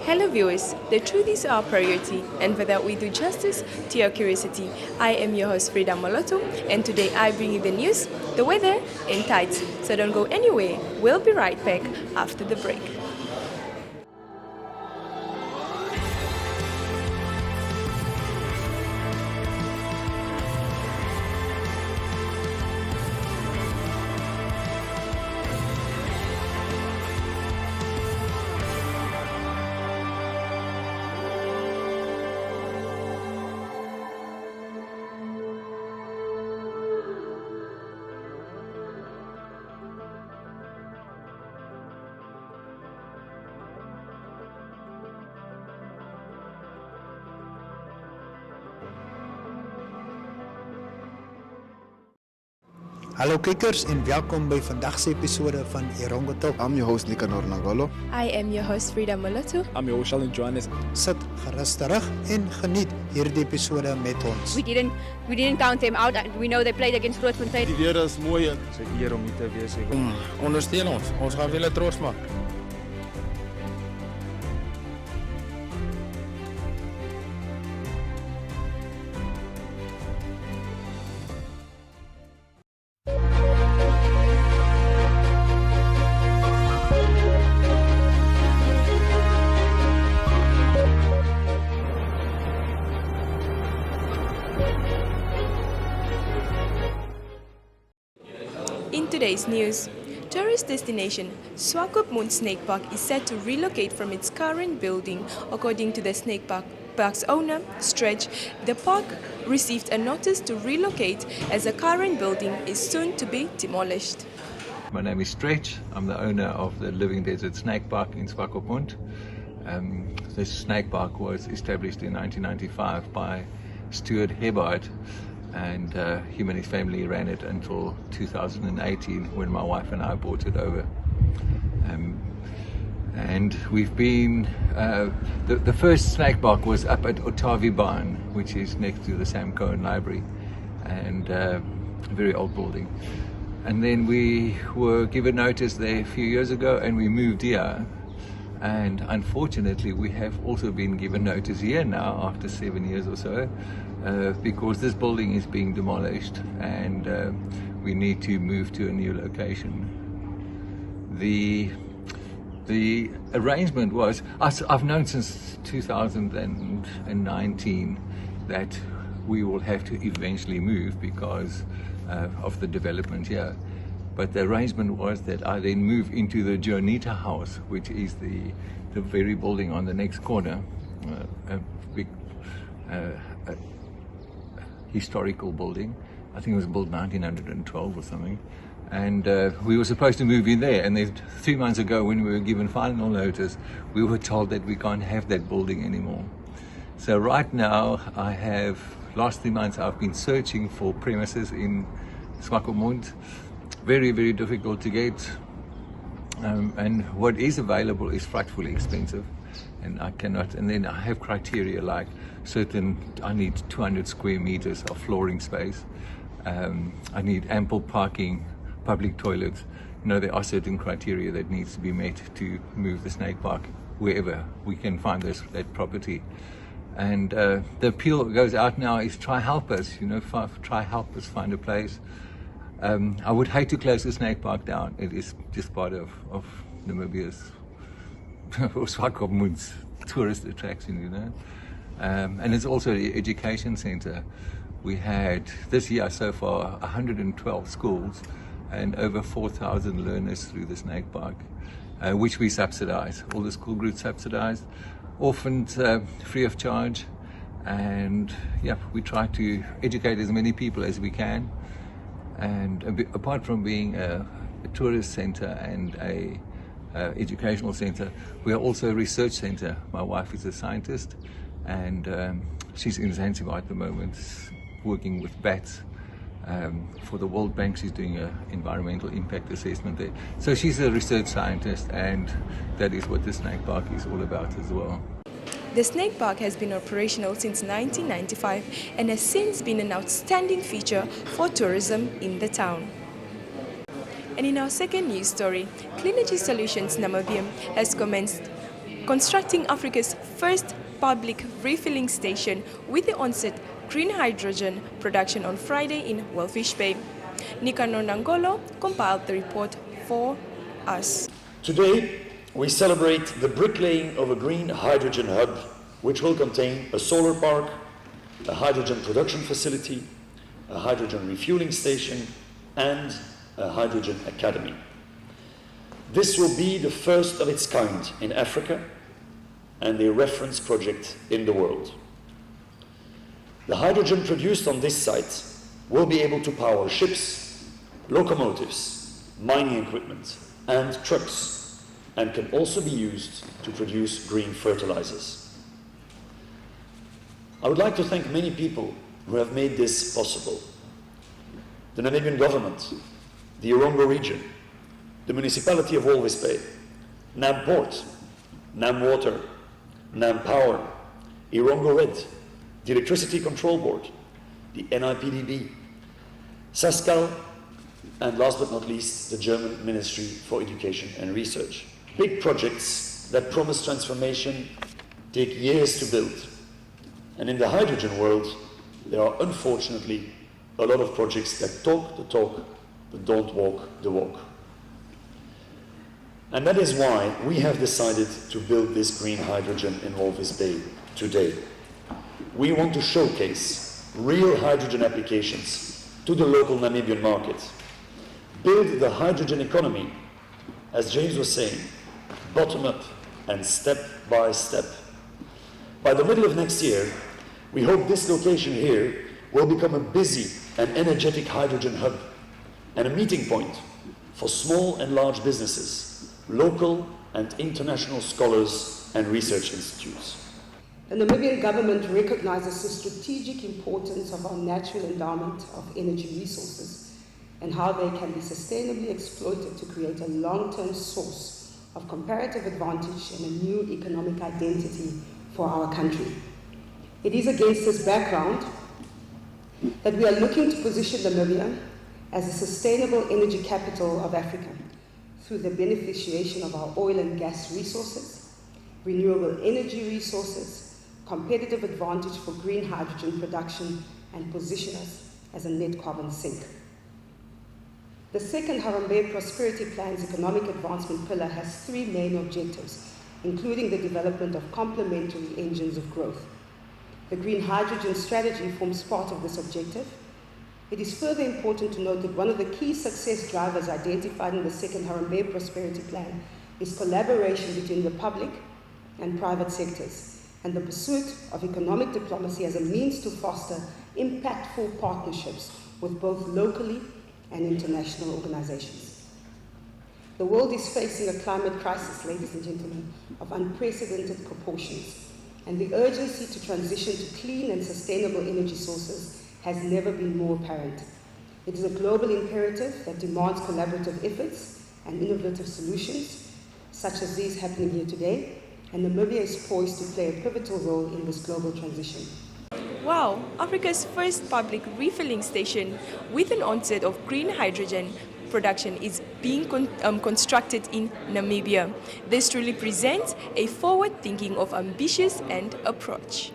Hello viewers, the truth is our priority, and for that we do justice to your curiosity. I am your host Frida Moloto, and today I bring you the news, the weather, and tides. So don't go anywhere, we'll be right back after the break. Hallo kijkers en welkom bij vandaag's episode van Erongo Talk. I'm your host Nicanor Nangolo. I am your host Frida Moloto. I'm your host Alan Johannes. Sit gerust terug en geniet hierdie episode met ons. We didn't count them out. We know they played against Grootfontein. Die weer is mooi. Dit is 'n eer om hier te wees. Ondersteun ons. Ons gaan julle trots maak. In today's news, tourist destination Swakopmund Snake Park is set to relocate from its current building. According to the snake park's owner, Stretch, the park received a notice to relocate as the current building is soon to be demolished. My name is Stretch. I'm the owner of the Living Desert Snake Park in Swakopmund. This snake park was established in 1995 by Stuart Hebbard, and him and his family ran it until 2018 when my wife and I bought it over. And we've been, the first snake park was up at Octoberber, which is next to the Sam Cohen Library, and a very old building. And then we were given notice there a few years ago and we moved here. And unfortunately we have also been given notice here now after 7 years or so, because this building is being demolished and we need to move to a new location. The arrangement was, I've known since 2019 that we will have to eventually move because of the development here. But the arrangement was that I then move into the Jonita house, which is the very building on the next corner, a big historical building. I think it was built 1912 or something. And we were supposed to move in there. And then 3 months ago, when we were given final notice, we were told that we can't have that building anymore. So right now, last 3 months, I've been searching for premises in Swakopmund. Very, very difficult to get. And what is available is frightfully expensive. And I cannot, and then I have criteria like I need 200 square meters of flooring space. I need ample parking, public toilets. There are certain criteria that needs to be met to move the snake park wherever we can find that property. And the appeal that goes out now is try help us, try help us find a place. I would hate to close the snake park down. It is just part of Namibia's or Swakopmund's tourist attraction, and it's also the education center. We had this year so far 112 schools and over 4,000 learners through the snake park, which we subsidize. All the school groups subsidized, orphaned free of charge, and we try to educate as many people as we can. And apart from being a tourist center and a educational center, we are also a research center. My wife is a scientist, and she's in Zanzibar at the moment working with bats. For the World Bank, she's doing an environmental impact assessment there. So she's a research scientist, and that is what the snake park is all about as well. The snake park has been operational since 1995 and has since been an outstanding feature for tourism in the town. And in our second news story, Clientele Solutions Namibia has commenced constructing Africa's first public refilling station with the onset green hydrogen production on Friday in Walvis Bay. Nicanor Nangolo compiled the report for us. Today, we celebrate the bricklaying of a green hydrogen hub, which will contain a solar park, a hydrogen production facility, a hydrogen refueling station, and a hydrogen academy. This will be the first of its kind in Africa and a reference project in the world. The hydrogen produced on this site will be able to power ships, locomotives, mining equipment, and trucks, and can also be used to produce green fertilizers. I would like to thank many people who have made this possible. The Namibian government, the Erongo region, the municipality of Walvis Bay, NAM Port, NAM Water, NAM Power, Erongo Red, the Electricity Control Board, the NIPDB, SASCAL, and last but not least, the German Ministry for Education and Research. Big projects that promise transformation take years to build. And in the hydrogen world, there are unfortunately a lot of projects that talk the talk, but don't walk the walk. And that is why we have decided to build this green hydrogen in Walvis Bay today. We want to showcase real hydrogen applications to the local Namibian market. Build the hydrogen economy, as James was saying, bottom up and step by step. By the middle of next year, we hope this location here will become a busy and energetic hydrogen hub and a meeting point for small and large businesses, local and international scholars and research institutes. The Namibian government recognizes the strategic importance of our natural endowment of energy resources and how they can be sustainably exploited to create a long-term source of comparative advantage and a new economic identity for our country. It is against this background that we are looking to position Namibia as a sustainable energy capital of Africa through the beneficiation of our oil and gas resources, renewable energy resources, competitive advantage for green hydrogen production, and position us as a net carbon sink. The second Harambee Prosperity Plan's economic advancement pillar has three main objectives, including the development of complementary engines of growth. The green hydrogen strategy forms part of this objective. It is further important to note that one of the key success drivers identified in the second Harambee Prosperity Plan is collaboration between the public and private sectors, and the pursuit of economic diplomacy as a means to foster impactful partnerships with both locally and international organizations. The world is facing a climate crisis, ladies and gentlemen, of unprecedented proportions, and the urgency to transition to clean and sustainable energy sources has never been more apparent. It is a global imperative that demands collaborative efforts and innovative solutions, such as these happening here today, and Namibia is poised to play a pivotal role in this global transition. Wow, Africa's first public refilling station with an onset of green hydrogen production is being constructed in Namibia. This truly presents a forward thinking of ambitious and approach.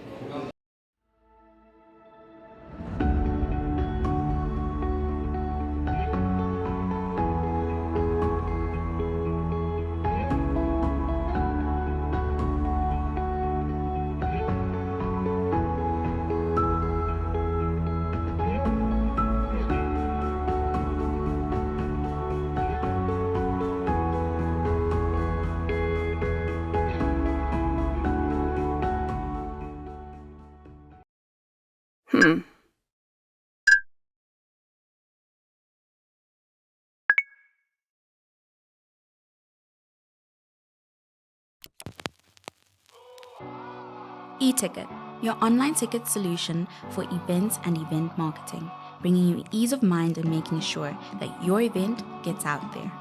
E-Ticket, your online ticket solution for events and event marketing, bringing you ease of mind and making sure that your event gets out there.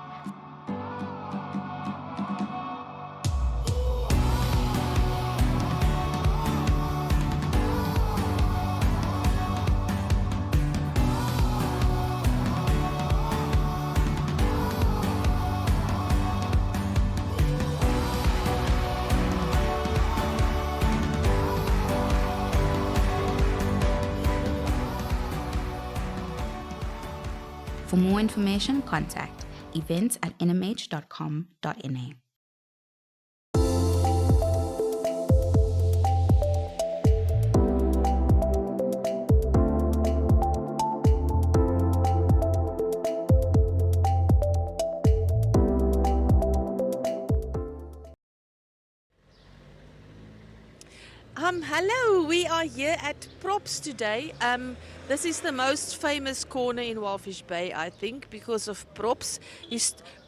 For more information, contact events@nmh.com.na. Hello, we are here at Probst today. This is the most famous corner in Walvis Bay, I think, because of Probst.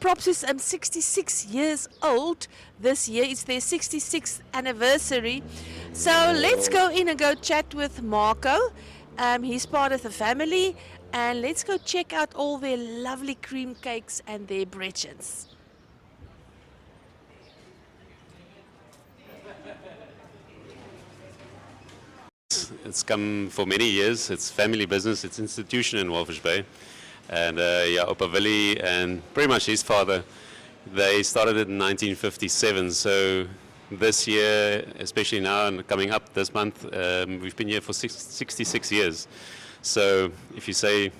Probst is 66 years old this year. It's their 66th anniversary. So let's go in and go chat with Marko. He's part of the family. And let's go check out all their lovely cream cakes and their breadchens. It's come for many years. It's family business. It's institution in Walvis Bay. And Octoberber and pretty much his father, they started it in 1957. So this year, especially now and coming up this month, we've been here for 66 years. So if you say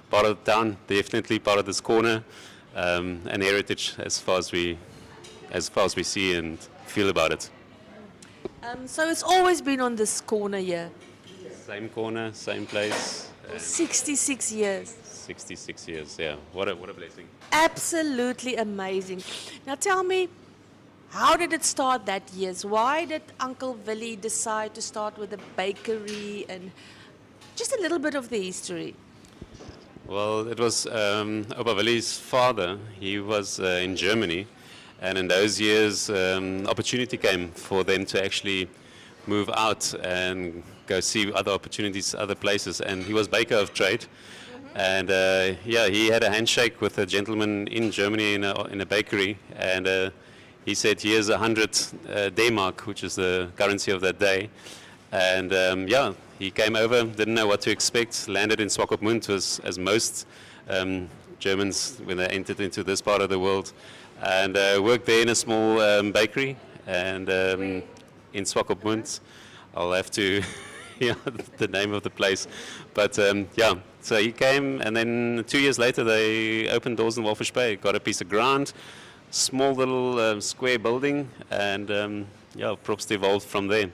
part of the town, definitely part of this corner, and heritage as far as we see and feel about it. So it's always been on this corner here. Same corner, same place. 66 years. 66 years, yeah. What a blessing. Absolutely amazing. Now tell me, how did it start that year? Why did Uncle Willie decide to start with a bakery, and just a little bit of the history? Well, it was Octoberber's father. He was in Germany. And in those years, opportunity came for them to actually move out and go see other opportunities, other places. And he was baker of trade. And he had a handshake with a gentleman in Germany in a bakery. And he said, here's 100 D-mark, which is the currency of that day. And he came over, didn't know what to expect, landed in Swakopmund, as most Germans when they entered into this part of the world. And worked there in a small bakery, and in Swakopmund. I'll have to, the name of the place. But so he came, and then 2 years later they opened doors in Walvis Bay, got a piece of ground, small little square building, and Probst evolved from there.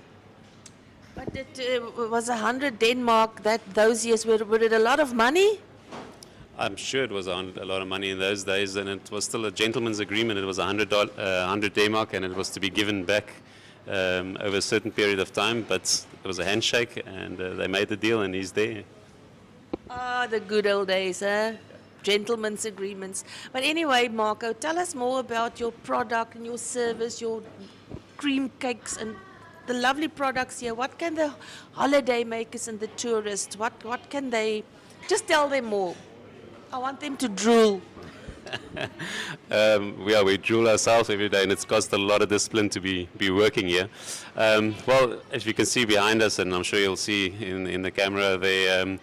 But it was 100 Denmark those years. Were it a lot of money? I'm sure it was a lot of money in those days, and it was still a gentleman's agreement. It was 100 D-mark, and it was to be given back over a certain period of time. But it was a handshake, and they made the deal, and he's there. The good old days, eh? Gentlemen's agreements. But anyway, Marko, tell us more about your product and your service, your cream cakes, and the lovely products here. What can the holiday makers and the tourists? What can they? Just tell them more. I want them to drool. We drool ourselves every day, and it's cost a lot of discipline to be working here. Well, as you can see behind us, and I'm sure you'll see in the camera, there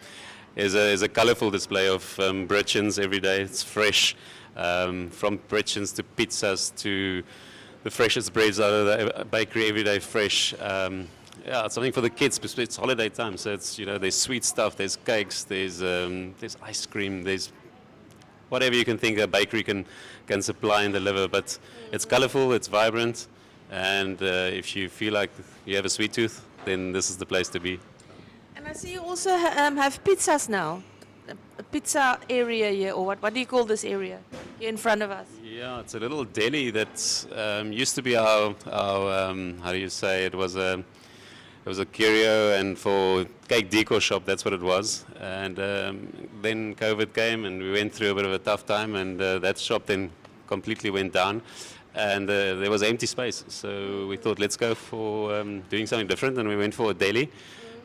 is a colorful display of breadchens every day. It's fresh, from breadchens to pizzas to the freshest breads out of the bakery every day, fresh. It's something for the kids because it's holiday time. So it's there's sweet stuff, there's cakes, there's ice cream, there's whatever you can think a bakery can supply and deliver. But it's colorful, it's vibrant, and if you feel like you have a sweet tooth, then this is the place to be. And I see you also have pizzas now, a pizza area here, or what do you call this area here in front of us? Yeah, it's a little deli that used to be our how do you say, it was a curio and for cake decor shop, that's what it was. And then COVID came and we went through a bit of a tough time, and that shop then completely went down, and there was empty space. So we thought, let's go for doing something different, and we went for a deli.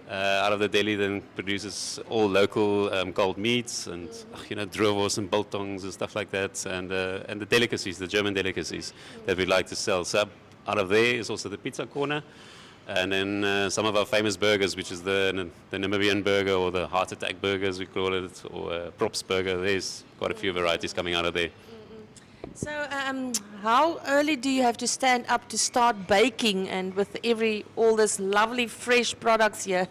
Out of the deli then produces all local cold meats and droewors and biltongs and stuff like that, and the delicacies, the German delicacies that we'd like to sell. So out of there is also the pizza corner. And then some of our famous burgers, which is the Namibian burger, or the heart attack burgers, we call it, or Probst burger. There's quite a few varieties coming out of there. So how early do you have to stand up to start baking, and with all this lovely fresh products here?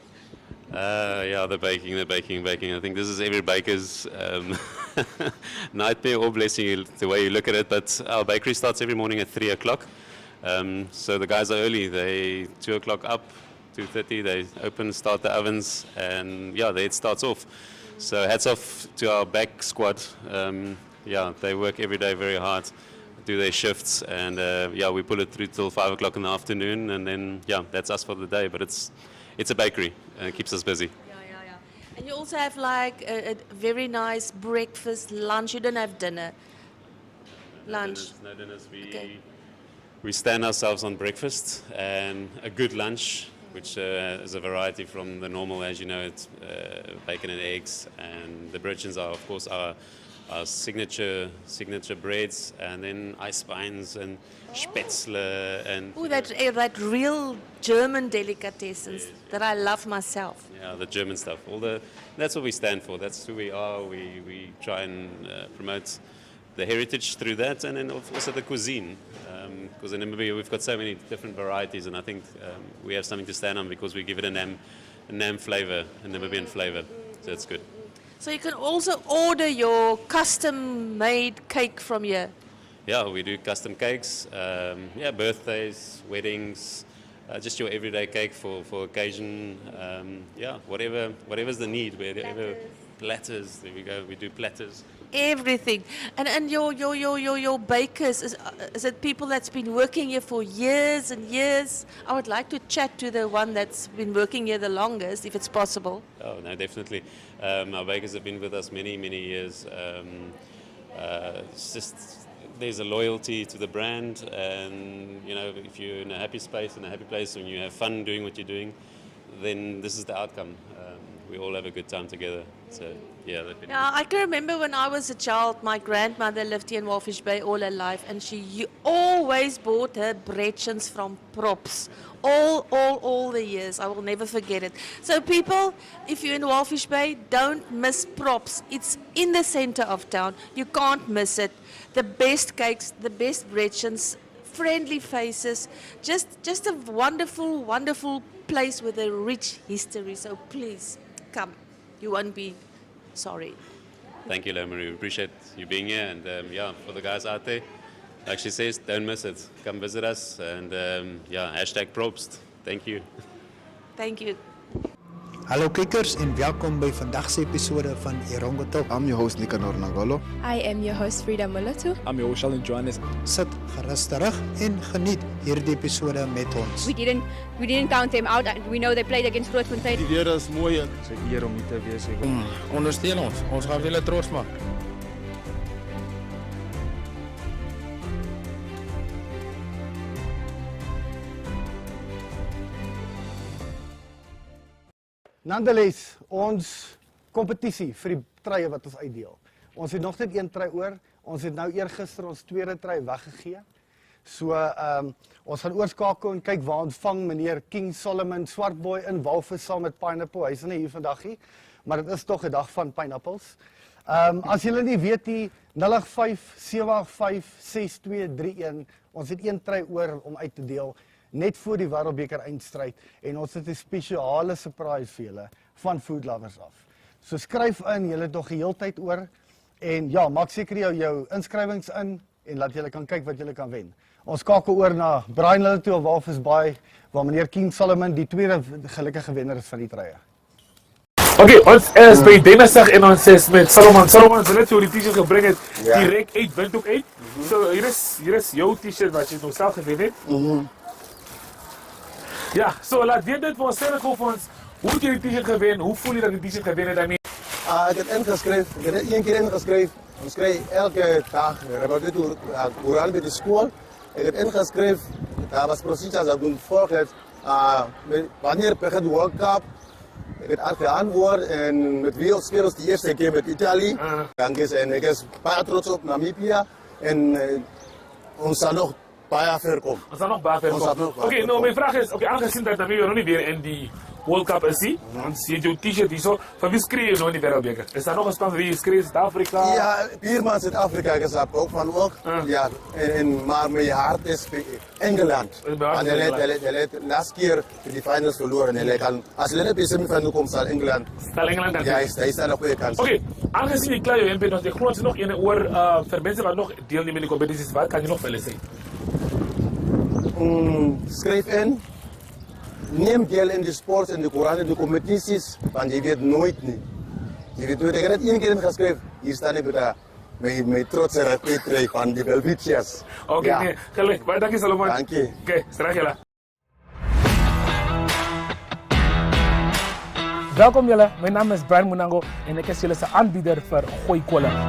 Yeah, the baking. I think this is every baker's nightmare or blessing, the way you look at it. But our bakery starts every morning at 3 o'clock. So the guys are early. They 2 o'clock up, 2:30. They open, start the ovens, and yeah, there it starts off. So hats off to our back squad. Yeah, they work every day very hard, do their shifts, and yeah, we pull it through till 5 o'clock in the afternoon, and then yeah, that's us for the day. But it's a bakery, and it keeps us busy. And you also have like a very nice breakfast, lunch. You don't have dinner. Lunch. No dinners. We stand ourselves on breakfast and a good lunch, which is a variety from the normal, as you know, it's bacon and eggs, and the Britons are, of course, our signature breads, and then ice spines and spätzle and that real German delicatessens that I love myself. Yeah, the German stuff. That's what we stand for. That's who we are. We try and promote the heritage through that, and then also the cuisine. Because in Namibia we've got so many different varieties, and I think we have something to stand on because we give it a Nam flavor, a Namibian flavor. So it's good. So you can also order your custom-made cake from here. Yeah, we do custom cakes. Yeah, birthdays, weddings, just your everyday cake for occasion. Yeah, whatever's the need, whatever platters. There we go. We do platters. Everything. And your bakers, is it people that's been working here for years and years? I would like to chat to the one that's been working here the longest, if it's possible. Oh, no, definitely. Our bakers have been with us many years. It's just there's a loyalty to the brand, and you know, if you're in a happy space, in a happy place, and you have fun doing what you're doing, then this is the outcome. We all have a good time together. So yeah, I can remember when I was a child, my grandmother lived here in Walvis Bay all her life, and she always bought her breadchens from Probst. All the years. I will never forget it. So people, if you're in Walvis Bay, don't miss Probst. It's in the center of town. You can't miss it. The best cakes, the best breadchens, friendly faces, just a wonderful place with a rich history. So please come. You won't be sorry. Thank you, Lomari. We appreciate you being here, and yeah, for the guys out there, like she says, don't miss it. Come visit us, and yeah, #Probst. Thank you. Thank you. Hallo kijkers en welkom by vandag se episode van Erongo Talk. I'm your host Nicanor Nangolo. I am your host Frida Moloto. I'm your host Johannes. Sit gerus terug en geniet hierdie episode met ons. We didn't count them out. We know they played against Grootfontein. Die weer is mooi. Dis 'n eer om hier te wees. Ondersteun ons. Ons gaan julle trots maak. Nonetheless, ons kompetisie vir die truie wat ons uitdeel. Ons het nog net 1 trui oor. Ons het nou eergister ons tweede trui weggegee. So ons gaan oorskakel en kyk waar ons vang meneer King Solomon Swartboy in Walvis saam met Pineapple. Hy is nie hier vandag nie, maar dit is tog 'n dag van pineapples. As julle nie weet nie, 0857856231. Ons het 1 trui oor om uit te deel. Net voor die Wêreldbeker eindstryd, en ons het 'n spesiale surprise vir julle van Food Lovers af. So skryf in, julle het nog geheeltyd oor, en ja, maak seker jou inskrywings in en laat julle kan kyk wat julle kan wen. Ons skakel oor na Brian toe op Walvis Bay, waar meneer King Solomon die tweede gelukkige wenner is van die truie. Okay, ons is by Dinsdag en ons is met Solomon. Solomon het net die t-shirt gebring het, direk uit Windhoek uit. So hier is jou t-shirt wat jy nog self gewen het. Ja, so laat weet dit vir ons sê vir ons, hoe het jy die t-shirt gewen? Hoe voel jy dat die t-shirt gewen het? Ik heb ingeschreven, ik heb 1 keer ingeschreven. Ik schrijf elke dag, ik heb bij de school. Ik heb ingeschreven, dat was precies als ik volgde. Wanneer begint de World Cup? Ik heb geantwoord en met wie speelt de eerste keer met Italië. En ik ben baie trots op Namibia en ons zal nog baie ver komen. Ons zal nog baie ver komen. Oké, nou mijn vraag is, aangezien dat Namibia nog niet weer in die World Cup is die. Want je hebt je t-shirt hier zo. Van wie schreef je nog in die wereldbeker? Is daar nog een span van wie schreef? Zuid-Afrika? Ja, Bierman Zuid-Afrika gezegd ook van ook. Ja, maar mijn hart is Engeland. En hij leidt laatste keer die finals verloren. En hij kan, als hij in de semifinal komt, zal Engeland. Ja, hij staat op goede kans. Oké, aangezien ik klaar ben, want ik geloof dat nog in oor voor mensen die nog deelnemen in de competities, wat kan je nog verder zeggen? Schrijf in. Neem deel in de sport, in de Koran, in de competities, want je weet nooit niet. Je weet nooit, ik heb het één keer geschreven, hier staan ik met trotse rapetrein van die Belvitiërs. Oké, nee, gelijk. Maar dank je Salomon. Dank je. Oké, straks jelle. Welkom jullie, mijn naam is Brian Munango en ik is jullie aanbieder voor Gooikolen.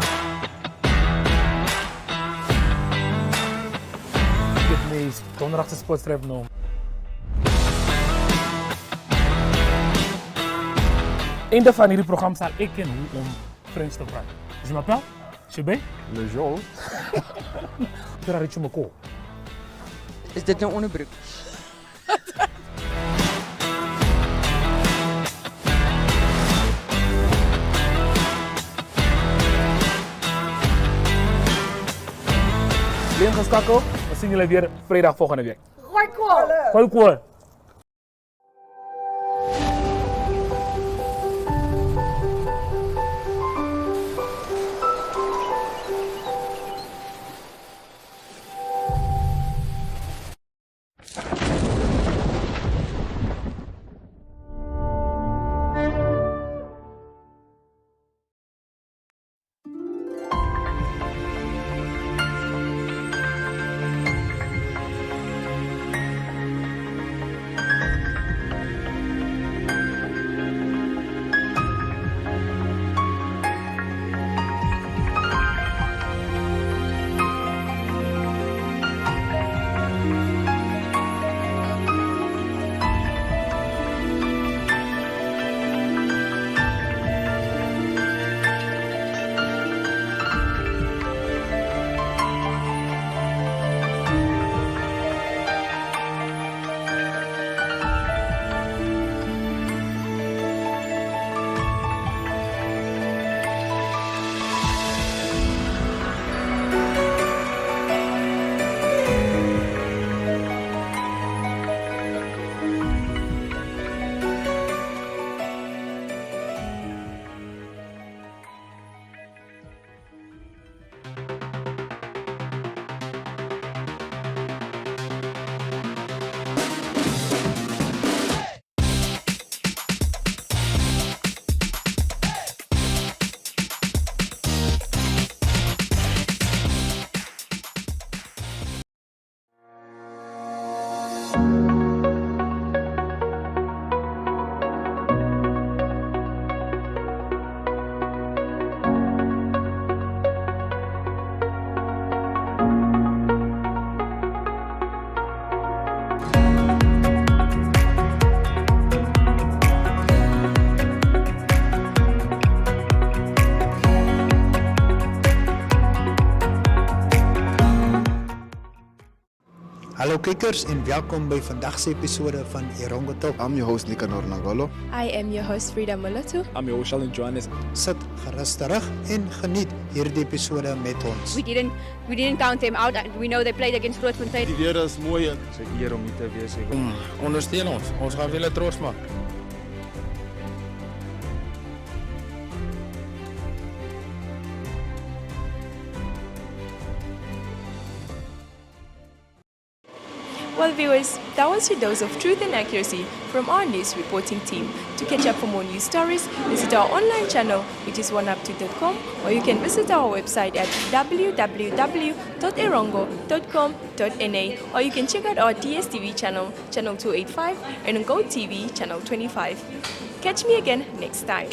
Dit meest donderdagse sportstrip noem. Einde van hierdie programma zal ik en hoe om Frans te praten. Je m'appelle? Je bent? Le Joel. Tu as Richie McCall. Is dit nou onderbroek? Blijf geschakeld. We zien jullie weer vrijdag volgende week. Gooikolen! Gooikolen! Hallo kijkers en welkom bij vandagse episode van Erongo Talk. I'm your host Nicanor Nangolo. I am your host Frida Moloto. I'm your host Johannes. Sit gerust terug en geniet hierdie episode met ons. We didn't count them out. We know they played against Grootfontein. Die weer is mooi. Het is 'n eer om hier te wees. Ondersteun ons. Ons gaan julle trots maak. Well viewers, that was your dose of truth and accuracy from our news reporting team. To catch up for more news stories, visit our online channel which is oneup2.com, or you can visit our website at www.erongo.com.na, or you can check out our DSTV channel, channel 285, and on GoTV, channel 25. Catch me again next time.